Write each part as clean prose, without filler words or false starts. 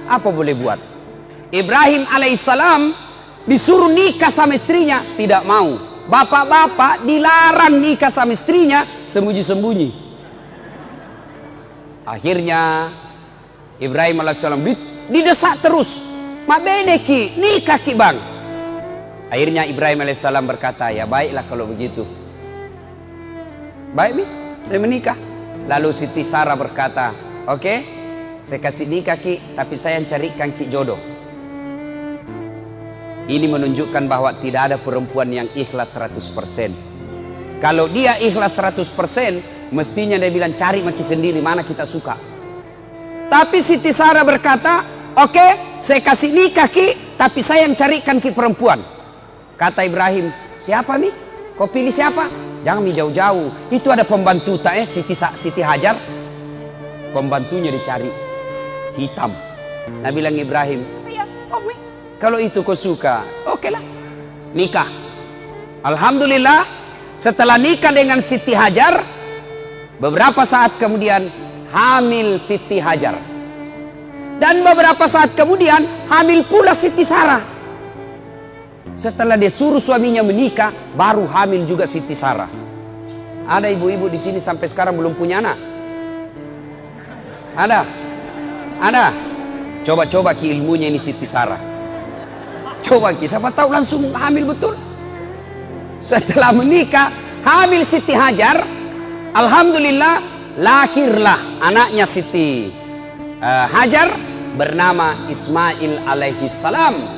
Apa boleh buat? Ibrahim alaihissalam disuruh nikah sama istrinya, tidak mau. Bapak-bapak dilarang nikah sama istrinya, sembunyi-sembunyi. Akhirnya Ibrahim alaihissalam didesak terus. Mak beneki, nikah ki bang. Akhirnya Ibrahim alaihissalam berkata, ya baiklah kalau begitu. Baik mi, saya menikah. Lalu Siti Sarah berkata, oke, saya kasih nikah ki, tapi saya yang carikan ki jodoh. Ini menunjukkan bahwa tidak ada perempuan yang ikhlas 100%. Kalau dia ikhlas 100%, mestinya dia bilang cari maki sendiri mana kita suka. Tapi Siti Sarah berkata, oke, saya kasih nikah ki, tapi saya yang carikan ki perempuan. Kata Ibrahim, siapa nih? Kau pilih siapa? Jangan mi jauh-jauh. Itu ada pembantu Siti Hajar. Pembantunya dicari hitam. Nah bilang Ibrahim, ya, kalau itu kau suka, oke lah, nikah. Alhamdulillah, setelah nikah dengan Siti Hajar, beberapa saat kemudian hamil Siti Hajar. Dan beberapa saat kemudian hamil pula Siti Sarah. Setelah dia suruh suaminya menikah, baru hamil juga Siti Sarah. Ada ibu-ibu di sini sampai sekarang belum punya anak? Ada? Ada? Coba-coba ki ilmunya ini Siti Sarah. Coba ki, siapa tahu langsung hamil betul. Setelah menikah, hamil Siti Hajar. Alhamdulillah, lahirlah anaknya Siti Hajar bernama Ismail alaihi salam.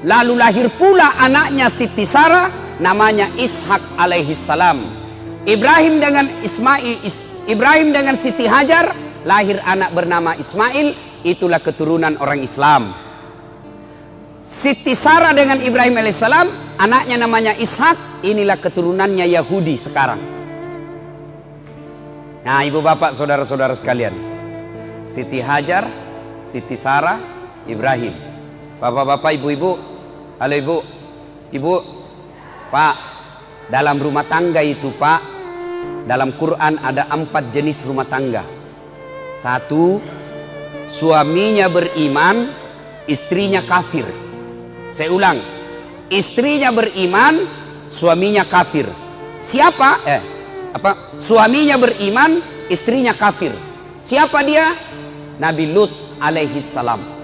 Lalu lahir pula anaknya Siti Sarah namanya Ishak alaihi salam. Ibrahim dengan Siti Hajar lahir anak bernama Ismail, itulah keturunan orang Islam. Siti Sarah dengan Ibrahim alaihissalam anaknya namanya Ishak, inilah keturunannya Yahudi sekarang. Nah ibu bapak saudara-saudara sekalian, Siti Hajar, Siti Sarah, Ibrahim. Bapak-bapak, ibu-ibu, halo ibu, pak, dalam rumah tangga itu pak, dalam Quran ada 4 jenis rumah tangga. 1, suaminya beriman, istrinya kafir. Saya ulang, istrinya beriman, suaminya kafir. Siapa? Suaminya beriman, istrinya kafir. Siapa dia? Nabi Lut alaihi salam.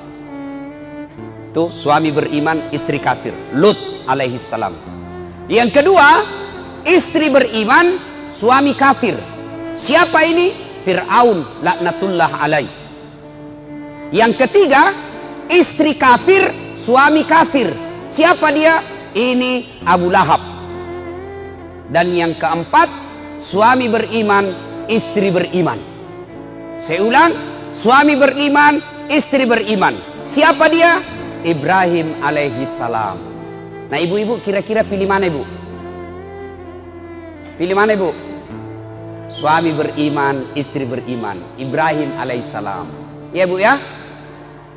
Tuh, suami beriman, istri kafir. Lut alaihi salam. Yang kedua, istri beriman, suami kafir. Siapa ini? Fir'aun laknatullah alaih. Yang ketiga, istri kafir, suami kafir. Siapa dia? Ini Abu Lahab. Dan yang keempat, suami beriman, istri beriman. Saya ulang, suami beriman, istri beriman. Siapa dia? Ibrahim alaihi salam. Nah ibu-ibu kira-kira pilih mana ibu? Pilih mana ibu? Suami beriman, istri beriman, Ibrahim alaihissalam. Ya bu ya.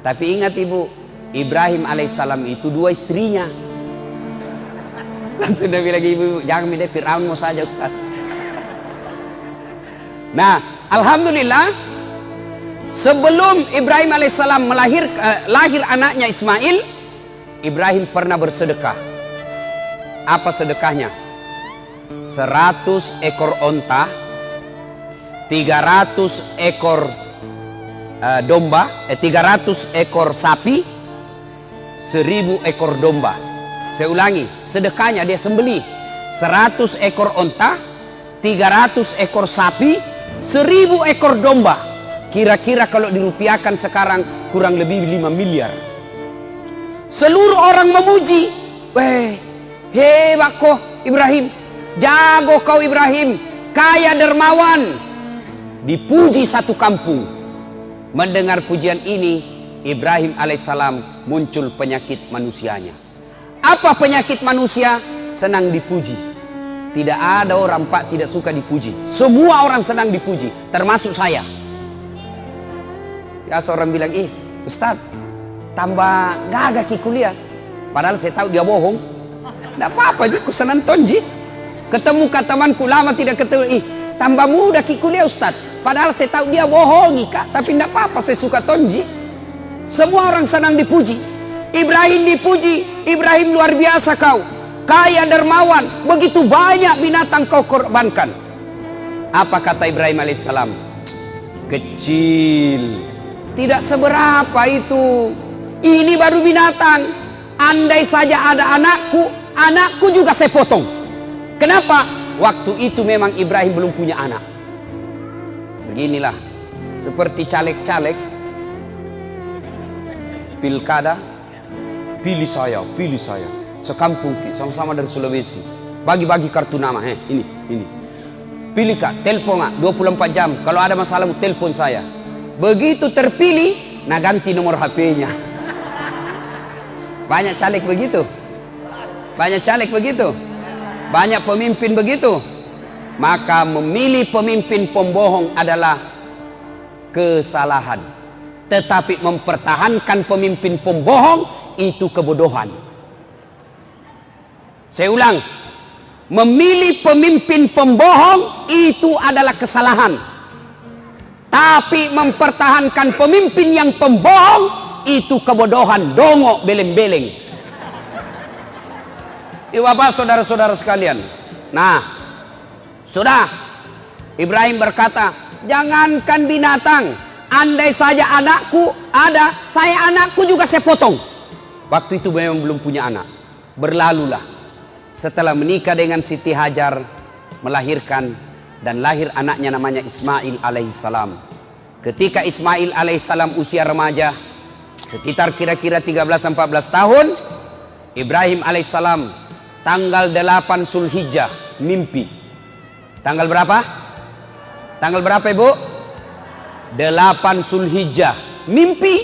Tapi ingat ibu, Ibrahim alaihissalam itu 2 istrinya. Langsung dia bilang ibu, jangan milih Fir'aun mau saja Ustaz. Nah alhamdulillah, sebelum Ibrahim alaihissalam lahir anaknya Ismail, Ibrahim pernah bersedekah. Apa sedekahnya? 100 ekor onta, 300 ekor domba, 300 ekor sapi, 1000 ekor domba. Saya ulangi, sedekahnya dia sembelih 100 ekor onta, 300 ekor sapi, 1000 ekor domba. Kira-kira kalau dirupiahkan sekarang kurang lebih 5 miliar. Seluruh orang memuji. Weh, hebat kau Ibrahim. Jago kau Ibrahim. Kaya dermawan. Dipuji satu kampung. Mendengar pujian ini, Ibrahim alaihissalam muncul penyakit manusianya. Apa penyakit manusia? Senang dipuji. Tidak ada orang pak tidak suka dipuji. Semua orang senang dipuji, termasuk saya. Ya seorang bilang, Ustaz, tambah gagah ki kuliah. Padahal saya tahu dia bohong. Tidak apa-apa, aku senang tonji. Ketemu temanku lama tidak ketemu, tambah muda ki kuliah Ustaz. Padahal saya tahu dia bohong, Kak. Tapi tidak apa-apa, saya suka tonji. Semua orang senang dipuji. Ibrahim dipuji, Ibrahim luar biasa kau, kaya dermawan, begitu banyak binatang kau korbankan. Apa kata Ibrahim alaihissalam? Kecil, tidak seberapa itu. Ini baru binatang. Andai saja ada anakku, anakku juga saya potong. Kenapa? Waktu itu memang Ibrahim belum punya anak. Beginilah, seperti caleg-caleg pilkada, pilih saya, sekampung, sama-sama dari Sulawesi, bagi-bagi kartu nama, ini, pilih kak, telepon kak, 24 jam, kalau ada masalah telepon saya. Begitu terpilih, nah ganti nomor HP-nya. Banyak caleg begitu, banyak pemimpin begitu. Maka memilih pemimpin pembohong adalah kesalahan, tetapi mempertahankan pemimpin pembohong itu kebodohan. Saya ulang, memilih pemimpin pembohong itu adalah kesalahan, tapi mempertahankan pemimpin yang pembohong itu kebodohan, dongok beleng-beleng. Bapak saudara-saudara sekalian, nah sudah, Ibrahim berkata, jangankan binatang, andai saja anakku ada, anakku juga saya potong. Waktu itu memang belum punya anak. Berlalulah, setelah menikah dengan Siti Hajar, melahirkan dan lahir anaknya namanya Ismail alaihissalam. Ketika Ismail alaihissalam usia remaja, sekitar kira-kira 13-14 tahun, Ibrahim alaihissalam tanggal 8 Zulhijjah mimpi. Tanggal berapa? Tanggal berapa ibu? 8 Zulhijjah. Mimpi.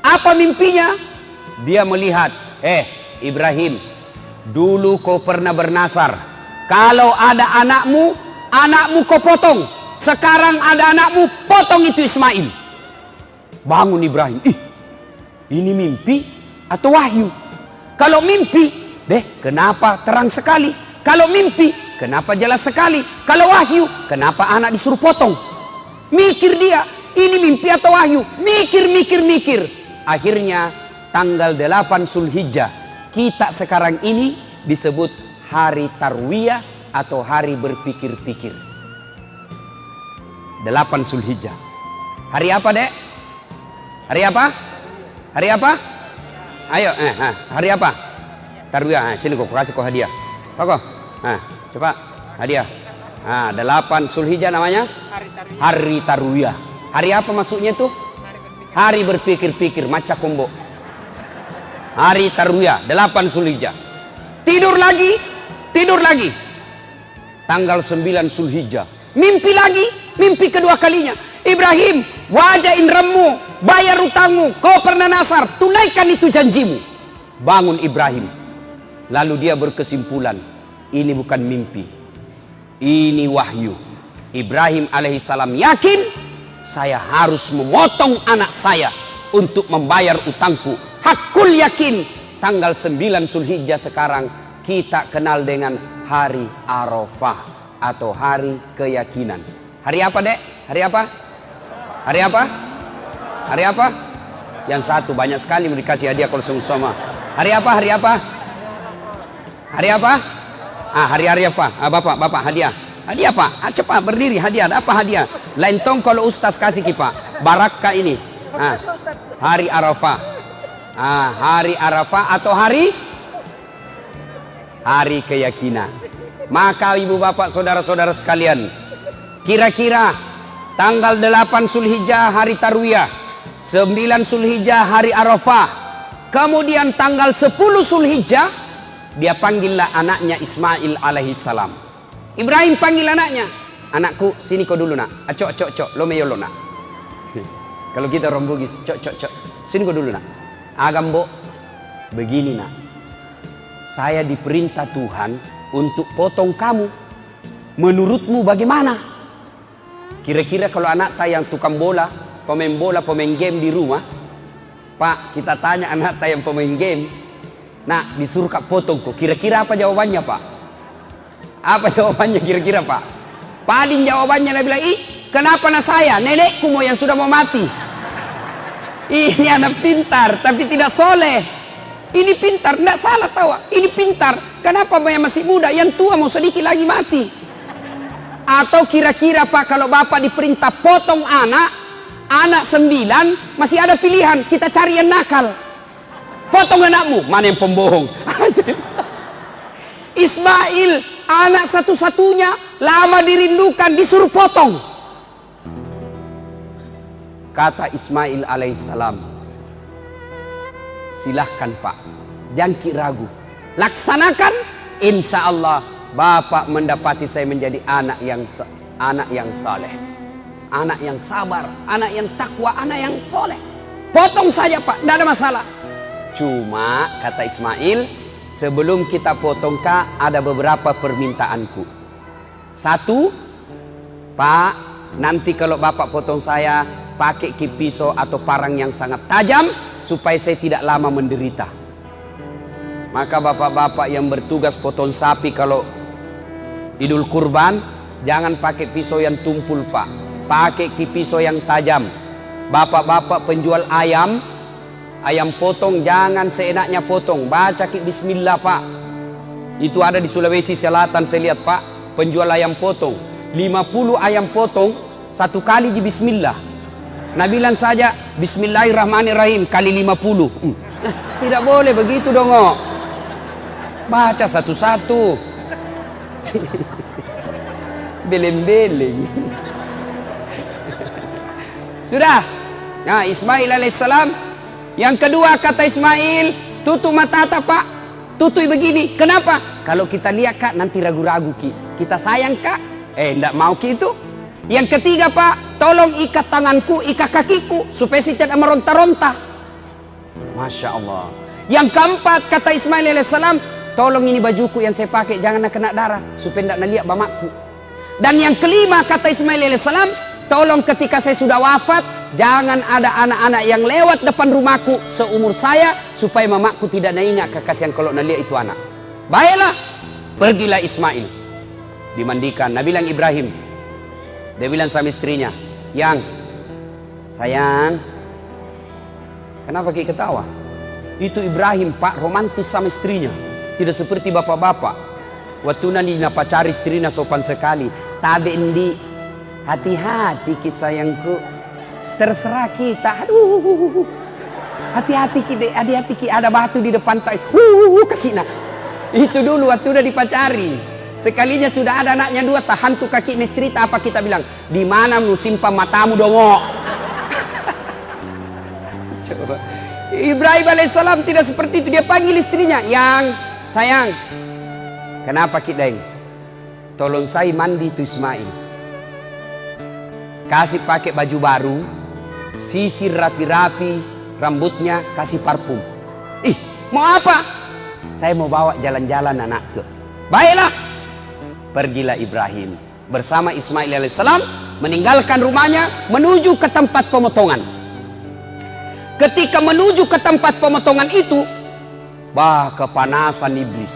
Apa mimpinya? Dia melihat, Ibrahim, dulu kau pernah bernasar, kalau ada anakmu kau potong. Sekarang ada anakmu, potong itu Ismail. Bangun Ibrahim. Ini mimpi atau wahyu? Kalau mimpi, kenapa terang sekali? Kalau mimpi, kenapa jelas sekali? Kalau wahyu, kenapa anak disuruh potong? Mikir dia, ini mimpi atau wahyu? Mikir. Akhirnya tanggal 8 Zulhijjah, kita sekarang ini disebut hari Tarwiyah atau hari berpikir-pikir. 8 Zulhijjah. Hari apa, Dek? Hari apa? Hari apa? Ayo, hari apa? Tarwiyah. Sini kau kasih kau hadiah. Pak, coba hadiah. 8 Zulhijjah namanya hari Tarwiyah. Hari apa maksudnya itu? Hari berpikir-pikir, maca kombo. Hari Tarwiyah 8 Zulhijjah. Tidur lagi. Tanggal 9 Zulhijjah. Mimpi kedua kalinya. Ibrahim, wajah inderamu, bayar utangmu, kau pernah nasar, tunaikan itu janjimu. Bangun Ibrahim. Lalu dia berkesimpulan, ini bukan mimpi, ini wahyu. Ibrahim alaihissalam yakin, saya harus memotong anak saya untuk membayar utangku. Hakul yakin. Tanggal 9 Zulhijjah sekarang kita kenal dengan hari Arafah atau hari keyakinan. Hari apa, Dek? Hari apa? Hari apa? Hari apa? Yang satu banyak sekali mau dikasih hadiah kalau sama. Hari apa? Hari apa? Hari apa? Hari apa? Bapak hadiah. Hadiah Pak. Cepat berdiri, hadiah. Apa hadiah? Lain tong kalau ustaz kasih Pak. Barakah ini. Hari Arafah. Hari Arafah atau hari keyakinan. Maka ibu bapak saudara-saudara sekalian, kira-kira tanggal 8 Zulhijjah hari Tarwiyah, 9 Zulhijjah hari Arafah, kemudian tanggal 10 Zulhijjah dia panggillah anaknya Ismail alaihissalam. Ibrahim panggil anaknya, anakku sini kau dulu nak, cok lo meyolo nak. Kalau kita orang Bugis, cok sini kau dulu nak. Agambo, begini nak, saya diperintah Tuhan untuk potong kamu. Menurutmu bagaimana? Kira-kira kalau anak tak yang tukang bola, pemain game di rumah, Pak, kita tanya anak tak yang pemain game, nah disuruh kak potong kok, kira-kira apa jawabannya Pak? Apa jawabannya kira-kira Pak? Paling jawabannya dia bilang, kenapa nak saya? Nenekku mau yang sudah mau mati. Ini anak pintar tapi tidak soleh. Ini pintar, tidak salah tahu. Ini pintar. Kenapa yang masih muda, yang tua mau sedikit lagi mati? Atau kira-kira Pak, kalau Bapak diperintah potong anak 9, masih ada pilihan, kita cari yang nakal. Potong anakmu, mana yang pembohong? Ismail, anak satu-satunya, lama dirindukan, disuruh potong. Kata Ismail alaihissalam, silahkan Pak, jangan ragu, laksanakan, insya Allah Bapak mendapati saya menjadi anak yang saleh, anak yang sabar, anak yang takwa, anak yang soleh. Potong saja Pak, tidak ada masalah. Cuma kata Ismail, sebelum kita potong Kak, ada beberapa permintaanku. Satu, Pak, nanti kalau Bapak potong saya, pakai pisau atau parang yang sangat tajam, supaya saya tidak lama menderita. Maka bapak-bapak yang bertugas potong sapi kalau Idul Kurban, jangan pakai pisau yang tumpul Pak, pakai pisau yang tajam. Bapak-bapak penjual ayam potong, jangan seenaknya potong, baca bismillah Pak. Itu ada di Sulawesi Selatan, saya lihat Pak, penjual ayam potong 50 ayam potong, satu kali di bismillah. Nah bilang saja bismillahirrahmanirrahim kali 50. Tidak boleh begitu dong. Baca satu-satu. Beleng-beleng. Sudah. Nah Ismail alaihissalam. Yang kedua kata Ismail, tutup mata Pak, tutup begini. Kenapa? Kalau kita lihat Kak, nanti ragu-ragu kita sayang Kak. Enggak mau itu. Yang ketiga Pak, tolong ikat tanganku, ikat kakiku, supaya saya tidak meronta-ronta. Masya Allah. Yang keempat kata Ismail alaihissalam, tolong ini bajuku yang saya pakai jangan kena darah, supaya tidak lihat bamaku. Dan yang kelima kata Ismail alaihissalam, tolong ketika saya sudah wafat, jangan ada anak-anak yang lewat depan rumahku seumur saya, supaya mamaku tidak ingat kekasihan kalau lihat itu anak. Baiklah, pergilah Ismail, dimandikan. Nabi bilang Ibrahim, dia bilang sama istrinya, yang sayang, kenapa kita ketawa? Itu Ibrahim Pak, romantis sama istrinya, tidak seperti bapak-bapak. Waktu nanti pacari istrinya sopan sekali, tabe endi, hati-hati sayangku, terserah kita. Aduh, hati-hati hati-hati ada batu di depan tak. Kasih nak. Itu dulu waktu udah dipacari. Sekalinya sudah ada anaknya 2, tahan tuh kaki istri, apa kita bilang? Di mana simpan matamu dongo? Coba. Ibrahim alaihissalam tidak seperti itu, dia panggil istrinya, yang sayang, kenapa Kideng? Tolong saya mandi itu Ismail, kasih pakai baju baru, sisir rapi-rapi rambutnya, kasih parfum. Mau apa? Saya mau bawa jalan-jalan anak tuh. Baiklah. Pergilah Ibrahim bersama Ismail alaihissalam, meninggalkan rumahnya, menuju ke tempat pemotongan. Ketika menuju ke tempat pemotongan itu, kepanasan iblis.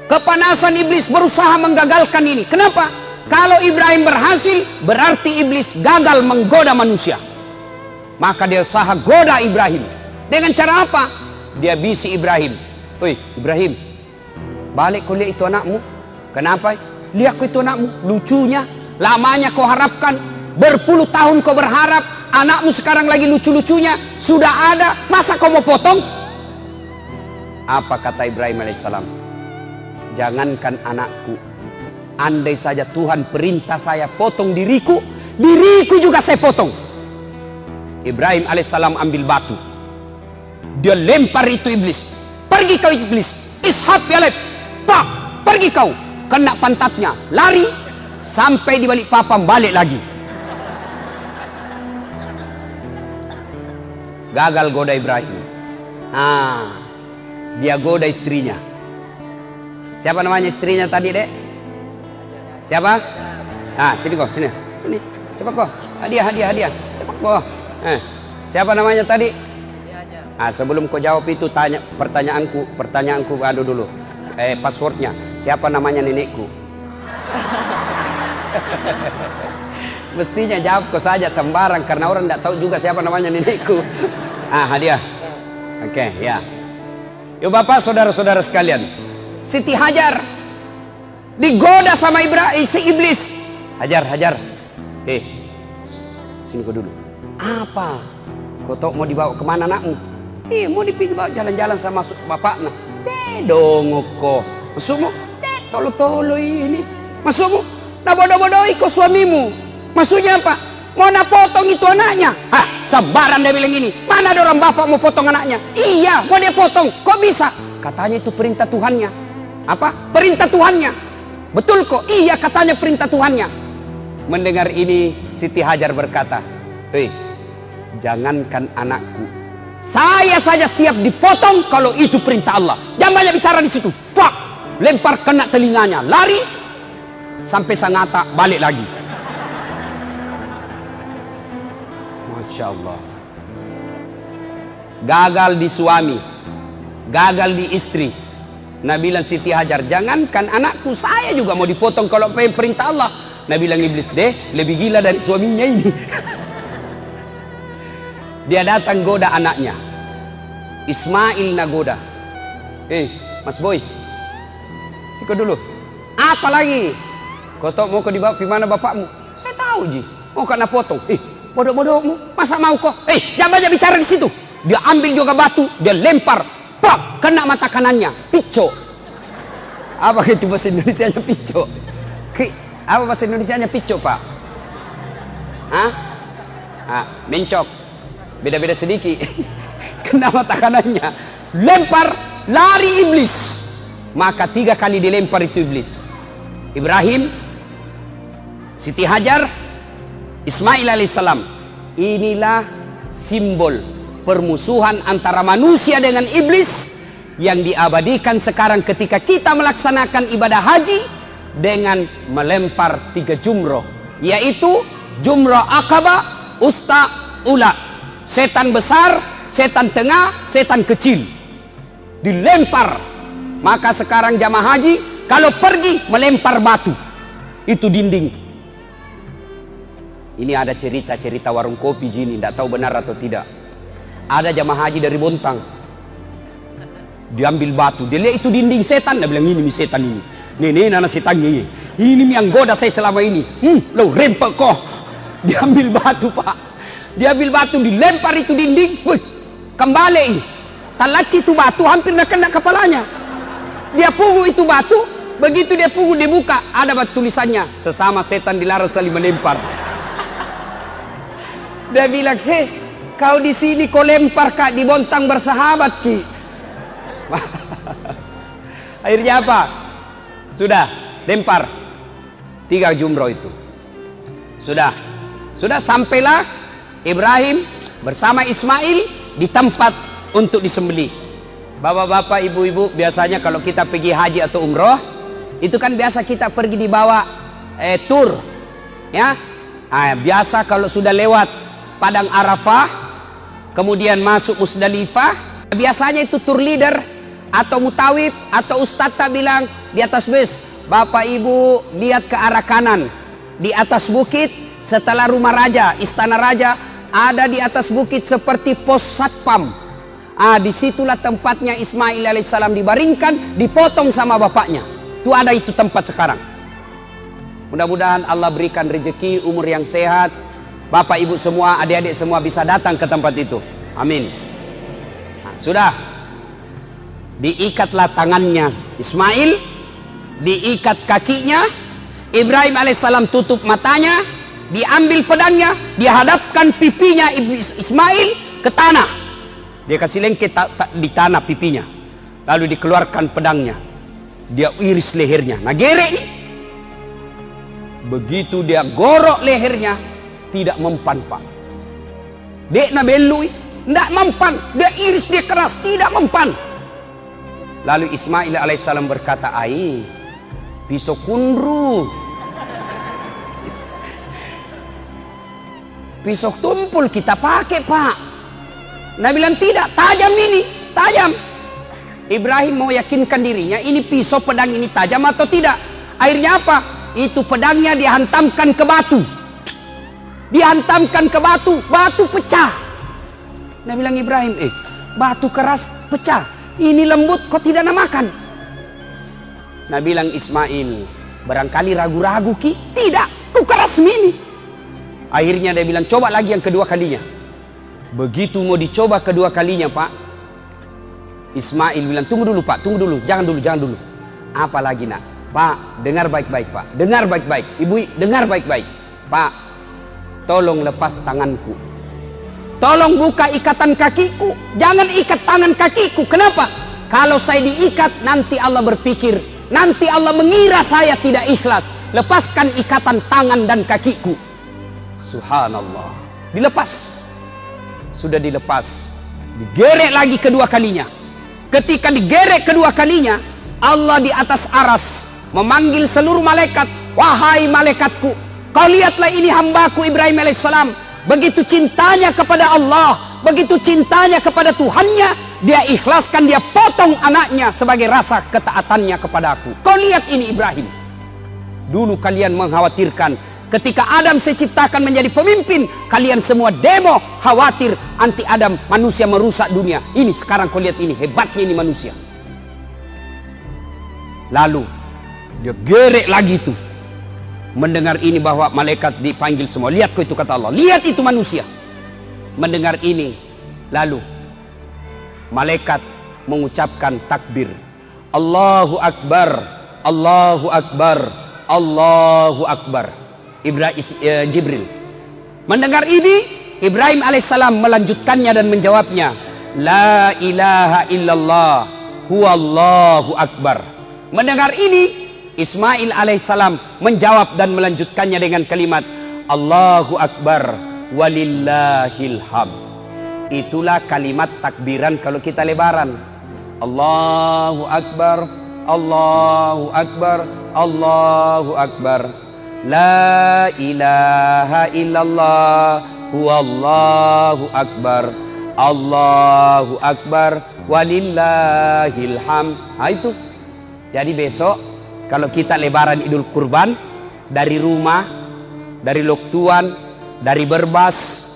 Kepanasan iblis berusaha menggagalkan ini. Kenapa? Kalau Ibrahim berhasil, berarti iblis gagal menggoda manusia. Maka dia usaha goda Ibrahim. Dengan cara apa? Dia bisi Ibrahim. Oi Ibrahim, balik kau lihat itu anakmu. Kenapa? Lihat itu anakmu, lucunya. Lamanya kau harapkan, berpuluh tahun kau berharap, anakmu sekarang lagi lucu-lucunya, sudah ada, masa kau mau potong? Apa kata Ibrahim alaihissalam? Jangankan anakku, andai saja Tuhan perintah saya potong diriku juga saya potong. Ibrahim alaihissalam ambil batu, dia lempar itu iblis. Pergi kau iblis, ishab ya lep, pak, pergi kau. Kena pantatnya, lari sampai di balik papan, balik lagi. Gagal goda Ibrahim. Dia goda istrinya. Siapa namanya istrinya tadi, Dek? Siapa? Sini kau, sini. Cepat kau. Hadiah. Cepat kau. Siapa namanya tadi? Sebelum kau jawab itu, pertanyaanku adu dulu. Passwordnya. Siapa namanya nenekku? Mestinya jawab kau saja sembarang karena orang tidak tahu juga siapa namanya nenekku. Hadiah. Oke, ya. Yuk Bapak, saudara-saudara sekalian. Siti Hajar digoda sama si iblis. Hajar. Sini kau dulu. Apa? Kau tahu mau dibawa kemana anakmu? Mau dibawa jalan-jalan sama bapaknya. Dong kau. Masukmu? Tolo-tolo ini. Masukmu? Nah bodoh-bodohi kau suamimu. Maksudnya apa? Mau potong itu anaknya? Sembarang dia bilang gini. Mana ada orang bapak mau potong anaknya? Iya, mau dia potong. Kok bisa? Katanya itu perintah Tuhannya. Apa? Perintah Tuhannya. Betul kok? Iya, katanya perintah Tuhannya. Mendengar ini, Siti Hajar berkata, jangankan anakku, saya saja siap dipotong kalau itu perintah Allah. Jangan banyak bicara di situ. Pak, lempar kena telinganya, lari sampai Sangatta, balik lagi. Masya Allah. Gagal di suami, gagal di istri. Nabi bilang Siti Hajar, jangankan anakku, saya juga mau dipotong kalau perintah Allah. Nabi bilang iblis, lebih gila dari suaminya ini. Dia datang goda anaknya. Ismail nagoda. Mas Boy, siko dulu. Apa lagi? Kau tahu mau kau dibawa di mana bapakmu? Saya tahu ji. Mau kena potong. Bodoh-bodohmu, masa mau kau? Jangan banyak bicara di situ. Dia ambil juga batu, dia lempar, pak, kena mata kanannya, pico. Apa itu bahasa Indonesianya pico? Apa bahasa Indonesianya pico, Pak? Mencok. Beda-beda sedikit. Kena mata kanannya, lempar, lari iblis. Maka 3 kali dilempar itu iblis. Ibrahim, Siti Hajar, Ismail alaihissalam. Inilah simbol permusuhan antara manusia dengan iblis yang diabadikan sekarang ketika kita melaksanakan ibadah haji dengan melempar 3 jumroh, yaitu jumroh Aqabah, Usta, Ula. Setan besar, setan tengah, setan kecil dilempar. Maka sekarang jamaah haji kalau pergi melempar batu itu dinding. Ini ada cerita-cerita warung kopi jini, tidak tahu benar atau tidak. Ada jamaah haji dari Bontang, diambil batu, dia lihat itu dinding setan, dia bilang ini setan ini. Nih nana setannya ini yang goda saya selama ini. Lo rempel kok. Diambil batu Pak, diambil batu, dilempar itu dinding. Kembali, talaci itu batu hampir nak kena kepalanya. Dia pungut itu batu, begitu dia pungut dia buka, ada batu tulisannya, sesama setan dilarang saling melempar. Dia bilang, kau di sini kau lempar Kak, di Bontang bersahabat Ki. Akhirnya apa? Sudah lempar 3 jumroh itu. Sudah sampailah Ibrahim bersama Ismail di tempat untuk disembelih. Bapak-bapak, ibu-ibu, biasanya kalau kita pergi haji atau umroh, itu kan biasa kita pergi dibawa tur, ya. Biasa kalau sudah lewat Padang Arafah, kemudian masuk Musdalifah, biasanya itu tour leader atau mutawib atau ustadz bilang di atas bus, Bapak Ibu lihat ke arah kanan, di atas bukit setelah rumah raja, istana raja, ada di atas bukit seperti pos satpam. Disitulah tempatnya Ismail alaihissalam dibaringkan, dipotong sama bapaknya. Itu ada itu tempat sekarang. Mudah-mudahan Allah berikan rezeki, umur yang sehat. Bapak ibu semua, adik-adik semua bisa datang ke tempat itu. Amin. Sudah. Diikatlah tangannya Ismail, diikat kakinya. Ibrahim alaihissalam tutup matanya, diambil pedangnya, dihadapkan pipinya Ismail ke tanah. Dia kasih lengket di tanah pipinya. Lalu dikeluarkan pedangnya. Dia iris lehernya. Nah gerek nih. Begitu dia gorok lehernya, tidak mempan Pak. Dek na belui, tidak mempan. Dia iris, dia keras, tidak mempan. Lalu Ismail alaihissalam berkata, pisau kundru, pisau tumpul kita pakai Pak. Nabi bilang tidak, tajam ini, tajam. Ibrahim mau yakinkan dirinya, ini pisau pedang ini tajam atau tidak. Akhirnya apa? Itu pedangnya dihantamkan ke batu. dihantamkan ke batu, batu pecah. Nah bilang Ibrahim, batu keras pecah, ini lembut kok tidak nak makan? Nah bilang Ismail, barangkali ragu-ragu ki? Tidak, ku keras mini. Akhirnya dia bilang, coba lagi yang kedua kalinya. Begitu mau dicoba kedua kalinya Pak, Ismail bilang, tunggu dulu Pak, tunggu dulu, jangan dulu. Apa lagi nak? Pak, dengar baik-baik Pak, dengar baik-baik. Ibu, dengar baik-baik. Pak, tolong lepas tanganku. Tolong buka ikatan kakiku. Jangan ikat tangan kakiku. Kenapa? Kalau saya diikat, nanti Allah berpikir, nanti Allah mengira saya tidak ikhlas. Lepaskan ikatan tangan dan kakiku. Subhanallah. Dilepas. Sudah dilepas. Digerek lagi kedua kalinya. Ketika digerek kedua kalinya, Allah di atas aras memanggil seluruh malaikat. Wahai malaikatku, kau lihatlah ini hambaku Ibrahim alaihissalam. Begitu cintanya kepada Allah, begitu cintanya kepada Tuhannya, dia ikhlaskan, dia potong anaknya sebagai rasa ketaatannya kepada aku. Kau lihat ini Ibrahim. Dulu kalian mengkhawatirkan ketika Adam saya ciptakan menjadi pemimpin, kalian semua demo khawatir anti Adam, manusia merusak dunia. Ini sekarang kau lihat ini hebatnya ini manusia. Lalu dia gerek lagi tuh. Mendengar ini bahwa malaikat dipanggil semua. Lihat kau itu kata Allah. Lihat itu manusia. Mendengar ini. Lalu malaikat mengucapkan takbir. Allahu Akbar. Allahu Akbar. Allahu Akbar. Jibril. Mendengar ini, Ibrahim alaihissalam melanjutkannya dan menjawabnya. La ilaha illallah. Huwallahu Akbar. Mendengar ini, Ismail alaihissalam menjawab dan melanjutkannya dengan kalimat Allahu Akbar walillahil hamd. Itulah kalimat takbiran kalau kita lebaran. Allahu Akbar, Allahu Akbar, Allahu Akbar. La ilaha illallah huwallahu akbar. Allahu Akbar walillahil hamd. Nah itu. Jadi besok kalau kita lebaran Idul Kurban, dari rumah, dari Loktuan, dari Berbas,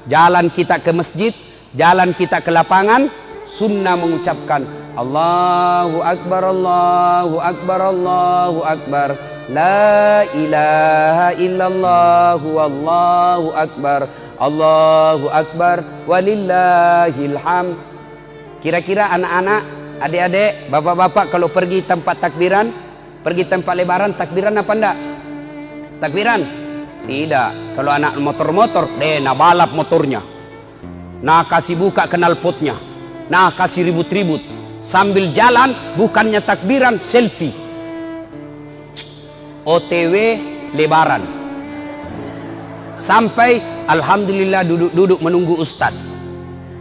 jalan kita ke masjid, jalan kita ke lapangan, sunnah mengucapkan Allahu Akbar, Allahu Akbar, Allahu Akbar, La ilaha illallah, Allahu Akbar, Allahu Akbar, walillahil hamd. Kira-kira anak-anak, adik-adik, bapak-bapak kalau pergi tempat takbiran, pergi tempat lebaran, takbiran apa enggak? Takbiran? Tidak. Kalau anak motor-motor, nah balap motornya. Nah kasih buka knalpotnya. Nah kasih ribut-ribut. Sambil jalan, bukannya takbiran, selfie. OTW lebaran. Sampai, alhamdulillah duduk-duduk menunggu ustad.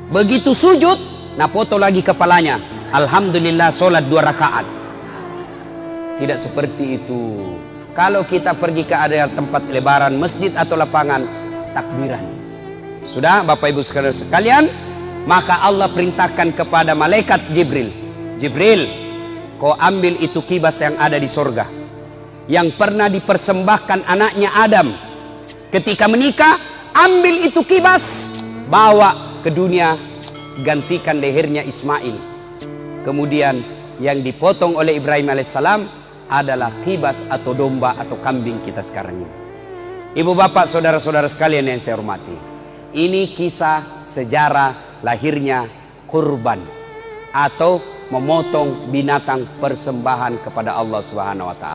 Begitu sujud, nah foto lagi kepalanya. Alhamdulillah sholat 2 rakaat. Tidak seperti itu. Kalau kita pergi ke area tempat lebaran, masjid atau lapangan, takbiran. Sudah Bapak Ibu sekalian, maka Allah perintahkan kepada malaikat Jibril. Jibril, kau ambil itu kibas yang ada di sorga, yang pernah dipersembahkan anaknya Adam ketika menikah. Ambil itu kibas, bawa ke dunia, gantikan lehernya Ismail. Kemudian yang dipotong oleh Ibrahim alaihissalam adalah kibas atau domba atau kambing kita sekarang ini. Ibu bapak saudara-saudara sekalian yang saya hormati, ini kisah sejarah lahirnya kurban atau memotong binatang persembahan kepada Allah Subhanahu wa ta'ala.